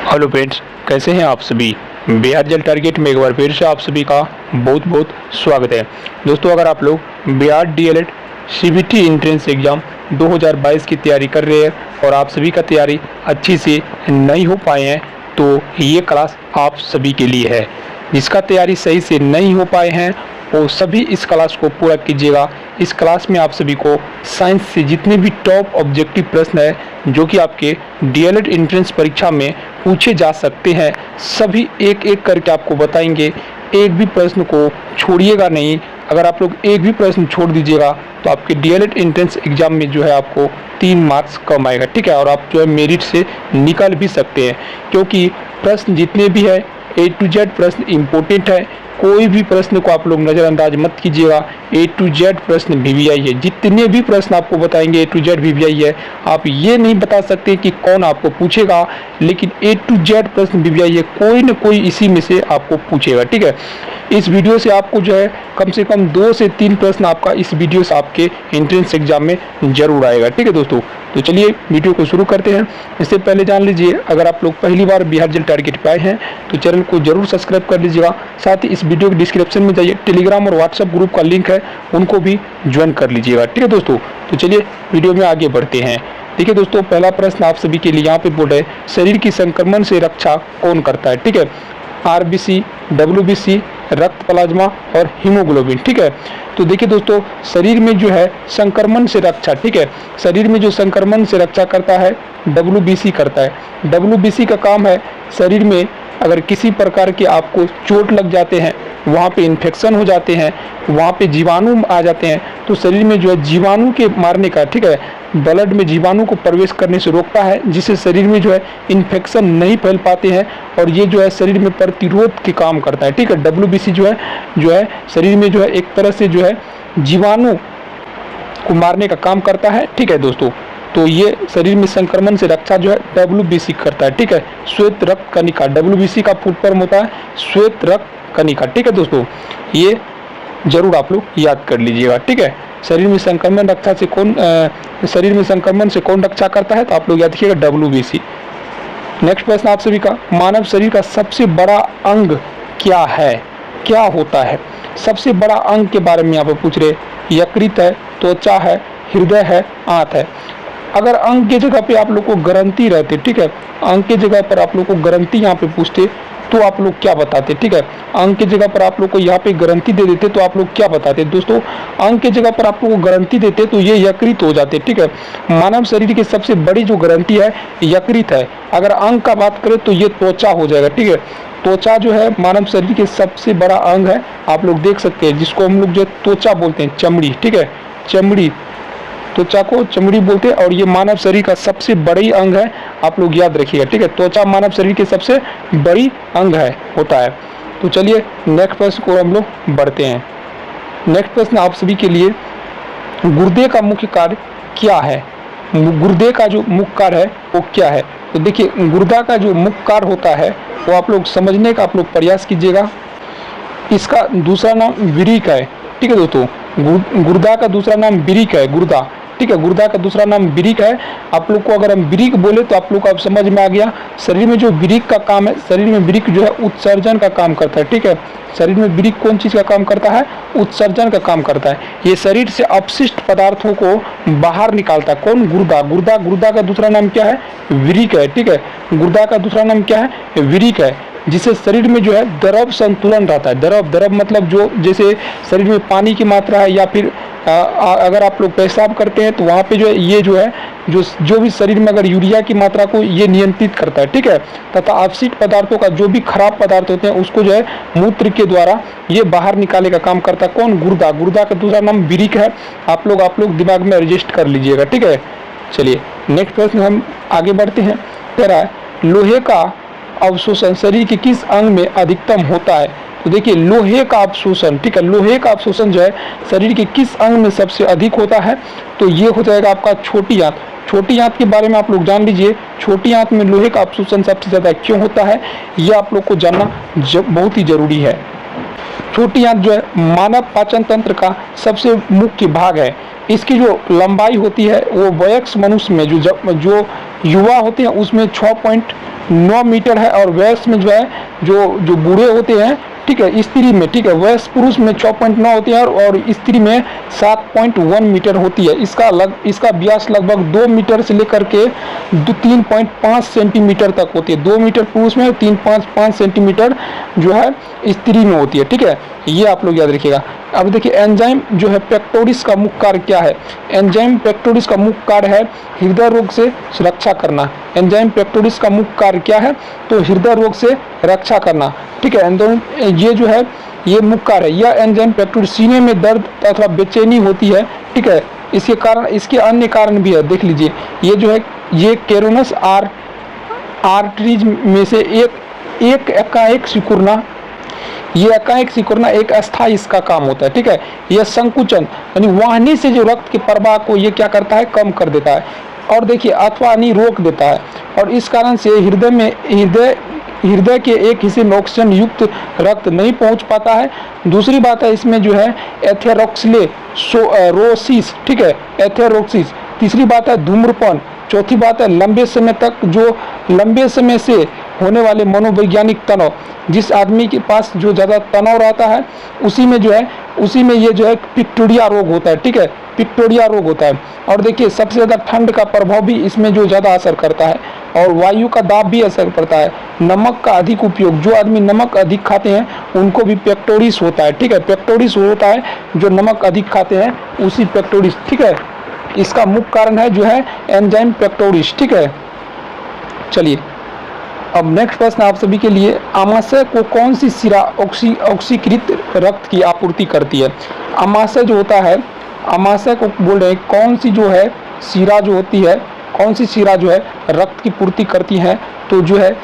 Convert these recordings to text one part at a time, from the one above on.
Hello friends, कैसे हैं आप सभी। बिहार जल टारगेट में एक बार फिर से आप सभी का बहुत बहुत स्वागत है। दोस्तों, अगर आप लोग Bihar DElEd CBT entrance exam 2022 की तैयारी कर रहे हैं और आप सभी का तैयारी अच्छी से नहीं हो पाए हैं तो ये क्लास आप सभी के लिए है। जिसका तैयारी सही से नहीं हो पाए हैं वो सभी इस क्लास को पूरा कीजिएगा। इस क्लास में आप सभी को साइंस से जितने भी टॉप ऑब्जेक्टिव प्रश्न है जो कि आपके डीएलएड एंट्रेंस परीक्षा में पूछे जा सकते हैं, सभी एक एक करके आपको बताएंगे। एक भी प्रश्न को छोड़िएगा नहीं। अगर आप लोग एक भी प्रश्न छोड़ दीजिएगा तो आपके डीएलएड एंट्रेंस एग्जाम में जो है आपको 3 मार्क्स कम आएगा, ठीक है। और आप जो है मेरिट से निकल भी सकते हैं, क्योंकि प्रश्न जितने भी है A to Z प्रश्न इम्पोर्टेंट है। कोई भी प्रश्न को आप लोग नज़रअंदाज मत कीजिएगा। A to Z प्रश्न VVI है। जितने भी प्रश्न आपको बताएंगे A to Z VVI है। आप ये नहीं बता सकते कि कौन आपको पूछेगा, लेकिन A to Z प्रश्न VVI है। कोई न कोई इसी में से आपको पूछेगा, ठीक है। इस वीडियो से आपको जो है कम से कम 2 से 3 प्रश्न आपका इस वीडियो से आपके एंट्रेंस एग्जाम में जरूर आएगा, ठीक है दोस्तों। तो चलिए वीडियो को शुरू करते हैं। इससे पहले जान लीजिए, अगर आप लोग पहली बार बिहार जल टारगेट पे आए हैं तो चैनल को जरूर सब्सक्राइब कर लीजिएगा। साथ ही इस वीडियो के डिस्क्रिप्शन में जाइए, टेलीग्राम और व्हाट्सएप ग्रुप का लिंक है, उनको भी ज्वाइन कर लीजिएगा, ठीक है दोस्तों। तो चलिए वीडियो में आगे बढ़ते हैं। देखिए दोस्तों, पहला प्रश्न आप सभी के लिए यहाँ पे बोर्ड है, शरीर की संक्रमण से रक्षा कौन करता है, ठीक है। आरबीसी, डब्ल्यूबीसी, रक्त प्लाज्मा और हीमोग्लोबिन, ठीक है। तो देखिए दोस्तों, शरीर में जो है संक्रमण से रक्षा, ठीक है, शरीर में जो संक्रमण से रक्षा करता है डब्ल्यूबीसी करता है। डब्ल्यूबीसी का काम है शरीर में अगर किसी प्रकार के आपको चोट लग जाते हैं, वहाँ पे इन्फेक्शन हो जाते हैं, वहाँ पे जीवाणु आ जाते हैं, तो शरीर में जो है जीवाणु के मारने का, ठीक है, ब्लड में जीवाणु को प्रवेश करने से रोकता है, जिससे शरीर में जो है इन्फेक्शन नहीं फैल पाते हैं और ये जो है शरीर में प्रतिरोध के काम करता है, ठीक है। डब्ल्यूबीसी जो है शरीर में जो है एक तरह से जो है जीवाणु को मारने का काम करता है, ठीक है दोस्तों। तो ये शरीर में संक्रमण से रक्षा जो है डब्ल्यूबीसी करता है, ठीक है। श्वेत रक्त कणिका, डब्ल्यूबीसी का फुल फॉर्म होता है श्वेत रक्त कणिका, ठीक है दोस्तों। ये जरूर आप लोग याद कर लीजिएगा, ठीक है। शरीर में संक्रमण से कौन रक्षा करता है, तो आप लोग याद रखिएगा डब्ल्यूबीसी। नेक्स्ट प्रश्न आप सभी का, मानव शरीर का सबसे बड़ा अंग क्या है, क्या होता है। सबसे बड़ा अंग के बारे में यहाँ पर पूछ रहे, यकृत है, त्वचा है, हृदय है, आंत है। अगर अंग की जगह पे आप लोग को गारंटी रहते, ठीक है, अंग की जगह पर आप लोग को गारंटी यहाँ पे पूछते तो आप लोग क्या बताते, ठीक है। अंग की जगह पर आप लोग को यहाँ पे गारंटी दे देते तो आप लोग क्या बताते दोस्तों। अंग की जगह पर आप लोग को गारंटी देते तो ये यकृत हो जाते, ठीक है। मानव शरीर की सबसे बड़ी जो गारंटी है यकृत है। अगर अंग का बात करें तो ये त्वचा हो जाएगा, ठीक है। त्वचा जो है मानव शरीर के सबसे बड़ा अंग है, आप लोग देख सकते हैं, जिसको हम लोग जो त्वचा बोलते हैं, चमड़ी, ठीक है, चमड़ी, त्वचा को चमड़ी बोलते हैं और ये मानव शरीर का सबसे बड़ी अंग है, आप लोग याद रखिएगा, ठीक है। त्वचा मानव शरीर के सबसे बड़ी अंग है होता है। तो चलिए नेक्स्ट प्रश्न को हम लोग बढ़ते हैं। नेक्स्ट प्रश्न आप सभी के लिए, गुर्दे का मुख्य कार्य क्या है। गुर्दे का जो मुख्य कार्य है वो क्या है। तो देखिए, गुर्दा का जो मुख्य कार्य होता है वो आप लोग समझने का आप लोग प्रयास कीजिएगा। इसका दूसरा नाम विरिक है, ठीक है दोस्तों। गुर्दा का दूसरा नाम विरिक है, गुर्दा, ठीक है। गुर्दा का दूसरा नाम विरिक है। आप लोग को अगर हम विरिक बोले तो आप लोग को अब समझ में आ गया। शरीर में जो विरिक का काम है, शरीर में विरिक जो है उत्सर्जन का काम करता है, ठीक है। शरीर में विरिक कौन चीज़ का काम करता है, उत्सर्जन का काम करता है। ये शरीर से अपशिष्ट पदार्थों को बाहर निकालता है। कौन, गुर्दा। गुर्दा का दूसरा नाम क्या है, विरिक है, ठीक है। गुर्दा का दूसरा नाम क्या है, विरिक है, जिससे शरीर में जो है द्रव संतुलन रहता है। द्रव मतलब जो, जैसे शरीर में पानी की मात्रा है या फिर अगर आप लोग पेशाब करते हैं तो वहाँ पे जो है ये जो है जो भी शरीर में अगर यूरिया की मात्रा को ये नियंत्रित करता है, ठीक है। तथा अपशिष्ट पदार्थों का जो भी खराब पदार्थ होते हैं उसको जो है मूत्र के द्वारा ये बाहर निकाले का काम करता है। कौन, गुर्दा। गुर्दा का दूसरा नाम विरिक है। आप लोग दिमाग में रजिस्टर कर लीजिएगा, ठीक है। चलिए नेक्स्ट प्रश्न हम आगे बढ़ते हैं। तेरा है, लोहे का अवशोषण शरीर के किस अंग में अधिकतम होता है। तो देखिए, लोहे का अवशोषण, ठीक है, लोहे का अवशोषण जो है शरीर के किस अंग में सबसे अधिक होता है, तो ये हो जाएगा आपका छोटी आंत। छोटी आंत के बारे में आप लोग जान लीजिए, छोटी आंत में लोहे का अवशोषण सबसे ज़्यादा क्यों होता है, ये आप लोग को जानना बहुत ही जरूरी है। छोटी आंत जो है मानव पाचन तंत्र का सबसे मुख्य भाग है। इसकी जो लंबाई होती है वो वयस्क मनुष्य में जो युवा होते हैं उसमें 6.9 मीटर है, और वयस्क में जो है जो बूढ़े होते हैं, ठीक है, स्त्री में, ठीक है, वयस्क पुरुष में 6.9 होती है और स्त्री में 7.1 मीटर होती है। इसका व्यास लगभग 2 मीटर से लेकर के 3.5 सेंटीमीटर तक होती है। 2 मीटर पुरुष में, 3.5 सेंटीमीटर जो है स्त्री में होती है, ठीक है, ये आप लोग याद रखिएगा। अब देखिए एंजाइम जो है पेक्टोरिस का मुख्य कार्य क्या है। एंजाइम पेक्टोरिस का मुख्य कार्य है हृदय रोग से रक्षा करना। एंजाइम पेक्टोरिस का मुख्य कार्य क्या है, तो हृदय रोग से रक्षा करना, ठीक है। ये जो है ये मुख्य कार्य है। यह एंजाइम पेक्टोरिस सीने में दर्द तथा बेचैनी होती है, ठीक है, इसके कारण, इसके अन्य कारण भी है, देख लीजिए। ये जो है ये कैरोनस आर्टरीज में से एक एकाएक सिकुड़ना, ये एकाएक सिकुड़ना एक अस्थायी इसका काम होता है, ठीक है। यह संकुचन यानी वाहिनी से जो रक्त के प्रवाह को ये क्या करता है, कम कर देता है, और देखिए अथवा नहीं रोक देता है, और इस कारण से हृदय के एक हिस्से में ऑक्सीजन युक्त रक्त नहीं पहुंच पाता है। दूसरी बात है इसमें जो है एथेरोस्क्लेरोसिस, ठीक है, एथेरोस्क्लेरोसिस। तीसरी बात है धूम्रपान। चौथी बात है लंबे समय से होने वाले मनोवैज्ञानिक तनाव। जिस आदमी के पास जो ज़्यादा तनाव रहता है उसी में ये जो है पिक्टोरिया रोग होता है, ठीक है, पिक्टोरिया रोग होता है। और देखिए सबसे ज़्यादा ठंड का प्रभाव भी इसमें जो ज़्यादा असर करता है, और वायु का दाब भी असर पड़ता है। नमक का अधिक उपयोग, जो आदमी नमक अधिक खाते हैं उनको भी पेक्टोरिस होता है, ठीक है, पेक्टोरिस होता है, जो नमक अधिक खाते हैं उसी पेक्टोरिस, ठीक है। इसका मुख्य कारण है जो है एंजाइम पेक्टोरिस, ठीक है। चलिए अब नेक्स्ट प्रश्न आप सभी के लिए, आमाशय को कौन सी शिरा ऑक्सीकृत रक्त की आपूर्ति करती है। आमाशय जो होता है, आमाशय को बोल रहे हैं कौन सी जो है शिरा जो होती है, कौन सी शिरा जो है रक्त की पूर्ति करती है, तो जो है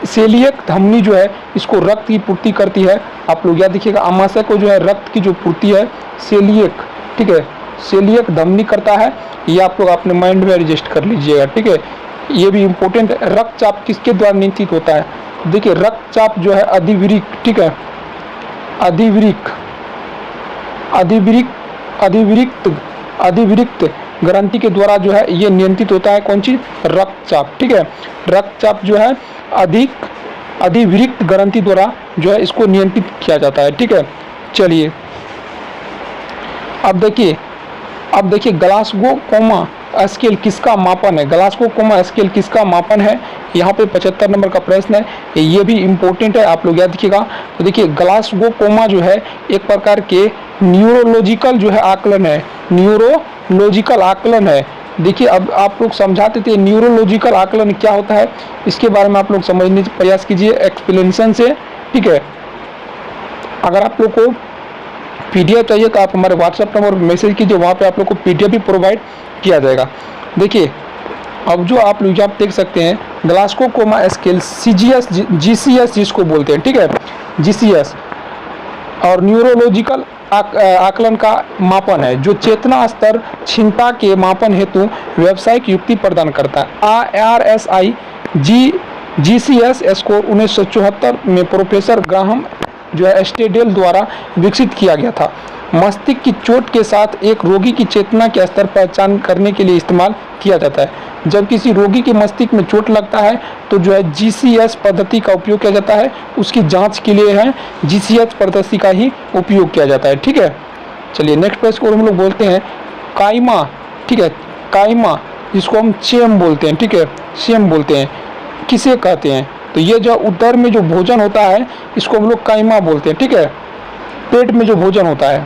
सेलियक धमनी जो है इसको रक्त की पूर्ति करती है। आप लोग याद रखिएगा आमाशय को जो है रक्त की जो पूर्ति है सेलियक, ठीक है, सेलियक धमनी करता है। ये आप लोग अपने माइंड में रजिस्टर कर लीजिएगा, ठीक है, ये भी इम्पोर्टेंट है। रक्तचाप किसके द्वारा नियंत्रित होता है, देखिए रक्तचाप जो है अधिवृक्क, ठीक है, अधिवृक्क ग्रंथि के द्वारा जो है ये नियंत्रित होता है। कौन चीज, रक्तचाप, ठीक है, रक्तचाप जो है अधिवृक्क ग्रंथि द्वारा जो है इसको नियंत्रित किया जाता है, ठीक है। चलिए अब देखिए ग्लासगो कोमा स्केल किसका मापन है। ग्लासगो कोमा स्केल किसका मापन है, यहाँ पे 75 नंबर का प्रश्न है, ये भी इम्पोर्टेंट है, आप लोग याद रखिएगा। तो देखिए ग्लासगो कोमा जो है एक प्रकार के न्यूरोलॉजिकल जो है आकलन है, न्यूरोलॉजिकल आकलन है। देखिए अब आप लोग समझाते थे न्यूरोलॉजिकल आकलन क्या होता है, इसके बारे में आप लोग समझने का प्रयास कीजिए एक्सप्लेनेशन से, ठीक है। अगर आप लोग को PDF चाहिए तो आप हमारे व्हाट्सएप नंबर पर मैसेज कीजिए, वहाँ पे आप लोग को PDF भी प्रोवाइड किया जाएगा। देखिए अब जो आप लोग आप देख सकते हैं Glasgow coma scale CGS GCS जिसको बोलते हैं, ठीक है, GCS और न्यूरोलॉजिकल आकलन का मापन है जो चेतना स्तर क्षमता के मापन हेतु व्यावसायिक युक्ति प्रदान करता है। RSI GCS स्कोर 1974 में प्रोफेसर ग्राहम जो है स्टेडेल द्वारा विकसित किया गया था। मस्तिष्क की चोट के साथ एक रोगी की चेतना के स्तर पहचान करने के लिए इस्तेमाल किया जाता है। जब किसी रोगी के मस्तिष्क में चोट लगता है तो जो है GCS पद्धति का उपयोग किया जाता है, उसकी जांच के लिए है GCS पद्धति का ही उपयोग किया जाता है, ठीक है। चलिए नेक्स्ट प्रश्न को हम लोग बोलते हैं काइमा, ठीक है, काइमा जिसको हम चेम बोलते हैं, ठीक है, चेम बोलते हैं, किसे कहते हैं, तो ये जो उदर में जो भोजन होता है इसको हम लोग काइमा बोलते हैं, ठीक है, पेट में जो भोजन होता है।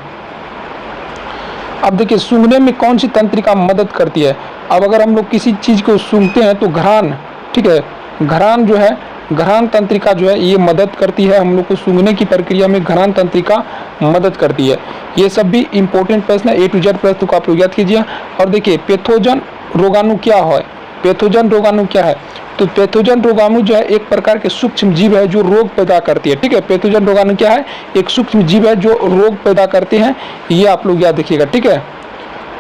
अब देखिए सूंघने में कौन सी तंत्रिका मदद करती है। अब अगर हम लोग किसी चीज़ को सूंघते हैं तो घ्राण, ठीक है, घ्राण जो है घ्राण तंत्रिका जो है ये मदद करती है, हम लोग को सूंघने की प्रक्रिया में घ्राण तंत्रिका मदद करती है। ये सब भी इंपॉर्टेंट प्रश्न है, A to Z प्रश्न को आप लोग याद कीजिए। और देखिए पैथोजन रोगाणु क्या है, पैथोजन रोगाणु क्या है, तो पैथोजन रोगाणु जो है एक प्रकार के सूक्ष्म जीव है जो रोग पैदा करती है, ठीक है, पैथोजन रोगाणु क्या है, एक सूक्ष्म जीव है जो रोग पैदा करते हैं, ये आप लोग याद रखिएगा, ठीक है।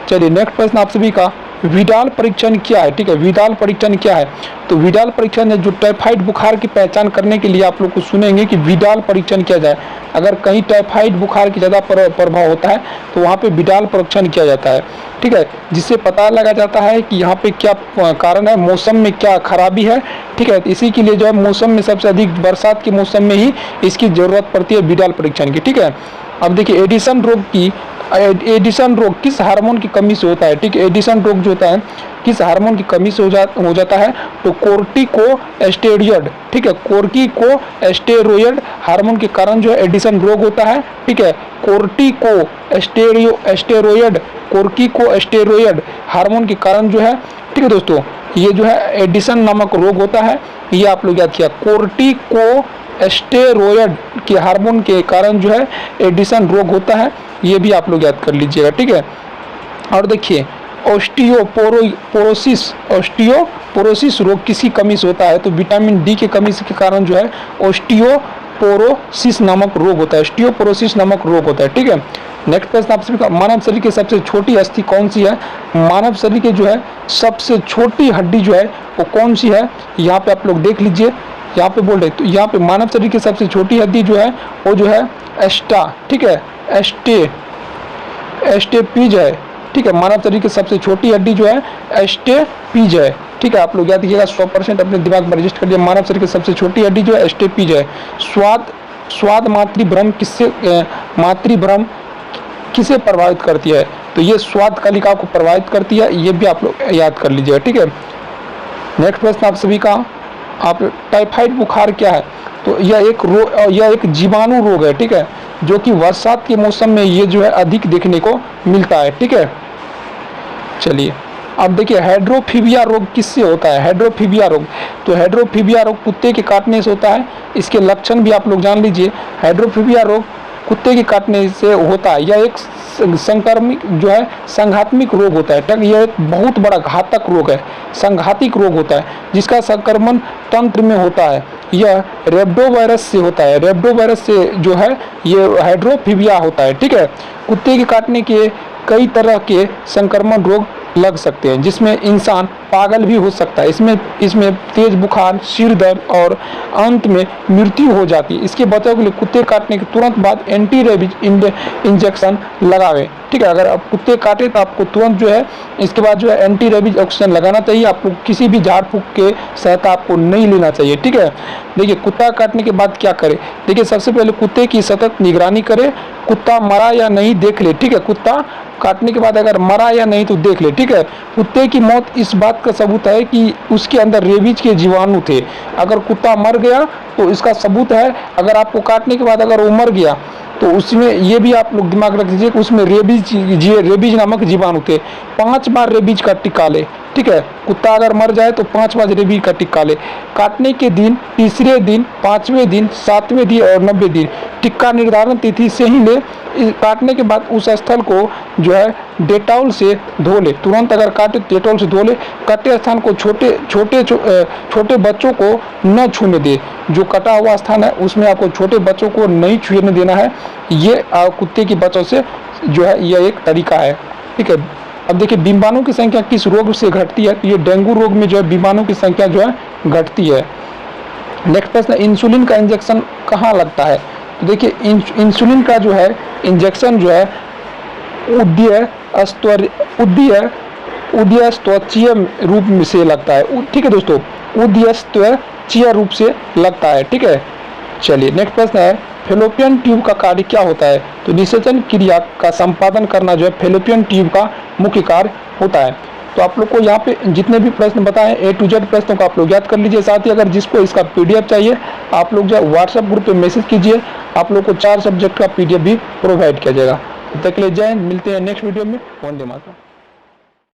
चलिए नेक्स्ट प्रश्न आप सभी का, विडाल परीक्षण क्या है, ठीक है, विडाल परीक्षण क्या है। तो विडाल परीक्षण है जो टाइफाइड बुखार की पहचान करने के लिए आप लोग को सुनेंगे कि विडाल परीक्षण किया जाए। अगर कहीं टाइफाइड बुखार की ज़्यादा प्रभाव होता है तो वहाँ पे विडाल परीक्षण किया जाता है, ठीक है, जिससे पता लगा जाता है कि यहाँ पे क्या कारण है, मौसम में क्या खराबी है, ठीक है। इसी के लिए जो है मौसम में सबसे अधिक बरसात के मौसम में ही इसकी ज़रूरत पड़ती है विडाल परीक्षण की, ठीक है। अब देखिए एडिशन रोग किस हार्मोन की कमी से होता है, ठीक है। एडिशन रोग जो होता है किस हार्मोन की कमी से हो जाता है, तो कोर्टिकोस्टेरॉइड, ठीक है, कोर्टिकोस्टेरॉइड हार्मोन के कारण जो है एडिशन रोग होता है, ठीक है। कोर्टिकोस्टेरॉइड हार्मोन के कारण जो है, ठीक है दोस्तों, ये जो है एडिशन नामक रोग होता है। ये आप लोग याद किया, कोर्टिकोस्टेरॉइड के हार्मोन के कारण जो है एडिशन रोग होता है, ये भी आप लोग याद कर लीजिएगा, ठीक है। और देखिए ओस्टियोपोरोसिस रोग किसी कमी से होता है, तो विटामिन डी की कमी के कारण जो है ओस्टियोपोरोसिस नामक रोग होता है, ओस्टियोपोरोसिस नामक रोग होता है, ठीक है। नेक्स्ट प्रश्न आपसे, मानव शरीर की सबसे छोटी अस्थि कौन सी है। मानव शरीर के जो है सबसे छोटी हड्डी जो है वो कौन सी है, यहाँ पे आप लोग देख लीजिए, यहाँ पे बोल रहे, तो यहाँ पे मानव शरीर की सबसे छोटी हड्डी जो है वो जो है एस्टा, ठीक है, एस्टेपीज है, ठीक है। मानव शरीर की सबसे छोटी हड्डी जो है एस्टेपीज है, ठीक है। आप लोग याद रखिएगा, 100% अपने दिमाग में रजिस्टर कर लिया, मानव शरीर की सबसे छोटी हड्डी जो है एस्टेपीज है। स्वाद मातृभ्रम किसे प्रभावित करती है, तो ये स्वाद कलिका को प्रभावित करती है, ये भी आप लोग याद कर लीजिएगा, ठीक है। नेक्स्ट प्रश्न आप सभी का, आप टाइफाइड बुखार क्या है, तो यह एक जीवाणु रोग है, ठीक है, जो कि बरसात के मौसम में ये जो है अधिक देखने को मिलता है, ठीक है। चलिए अब देखिए हाइड्रोफीबिया रोग किससे होता है। हाइड्रोफीबिया रोग, तो हाइड्रोफीबिया रोग कुत्ते के काटने से होता है, इसके लक्षण भी आप लोग जान लीजिए। हाइड्रोफीबिया रोग कुत्ते के काटने से होता है, यह एक संक्रमित जो है संघात्मिक रोग होता है, यह एक बहुत बड़ा घातक रोग है, संघातिक रोग होता है, जिसका संक्रमण तंत्र में होता है। यह रेब्डोवायरस से होता है, रेब्डोवायरस से जो है ये हाइड्रोफीबिया होता है, ठीक है। कुत्ते के काटने के कई तरह के संक्रमण रोग लग सकते हैं, जिसमें इंसान पागल भी हो सकता है, इसमें तेज बुखार, सिर दर्द और अंत में मृत्यु हो जाती है। इसके बचाव के लिए कुत्ते काटने के तुरंत बाद एंटी रेबीज इंजेक्शन लगावें, ठीक है। अगर आप कुत्ते काटे तो आपको तुरंत जो है इसके बाद जो है एंटी रेबीज इंजेक्शन लगाना चाहिए, आपको किसी भी झाड़ फूक के सहायता आपको नहीं लेना चाहिए, ठीक है। देखिए कुत्ता काटने के बाद क्या करें, देखिए सबसे पहले कुत्ते की सतत निगरानी करें, कुत्ता मरा या नहीं देख ले, ठीक है। कुत्ता काटने के बाद अगर मरा या नहीं तो देख ले, ठीक है। कुत्ते की मौत इस बात का सबूत है कि उसके अंदर रेबीज के जीवाणु थे। अगर कुत्ता मर गया तो इसका सबूत है, अगर आपको काटने के बाद अगर वो मर गया तो उसमें ये भी आप लोग दिमाग रख दीजिए कि उसमें रेबीज नामक जीवाणु थे। 5 बार रेबीज का टीका ले, ठीक है। कुत्ता अगर मर जाए तो 5 बार रेबीज का टीका ले। काटने के दिन, तीसरे दिन, 5वें दिन, 7वें दिन और 90 दिन टीका निर्धारण तिथि से ही ले। काटने के बाद उस स्थल को जो है डेटॉल से धो ले, तुरंत अगर काटे डेटॉल से धो ले। कटे स्थान को छोटे बच्चों को न छूने दे, जो कटा हुआ स्थान है उसमें आपको छोटे बच्चों को नहीं छूने देना है। ये कुत्ते की बच्चों से जो है यह एक तरीका है, ठीक है। अब देखिए बीमाणु की संख्या किस रोग से घटती है, तो ये डेंगू रोग में जो है बीमाणु की संख्या जो है घटती है। नेक्स्ट प्रश्न, इंसुलिन का इंजेक्शन कहाँ लगता है, तो देखिए इंसुलिन का जो है इंजेक्शन जो है उद्यस्त्वचीय रूप में से लगता है, ठीक है दोस्तों, उद्यस्त्वचीय रूप से लगता है, ठीक है। चलिए नेक्स्ट प्रश्न है, फैलोपियन ट्यूब का कार्य क्या होता है, तो निषेचन क्रिया का संपादन करना जो है फैलोपियन ट्यूब का मुख्य कार्य होता है। तो आप लोग को यहाँ पे जितने भी प्रश्न बताएं A to Z प्रश्नों को आप लोग याद कर लीजिए। साथ ही अगर जिसको इसका PDF चाहिए आप लोग जो है व्हाट्सएप ग्रुप पे मैसेज कीजिए, आप लोग को 4 सब्जेक्ट का PDF भी प्रोवाइड किया जाएगा। तब तक के लिए जय हिंद, मिलते हैं नेक्स्ट वीडियो में। वंदे मातरम।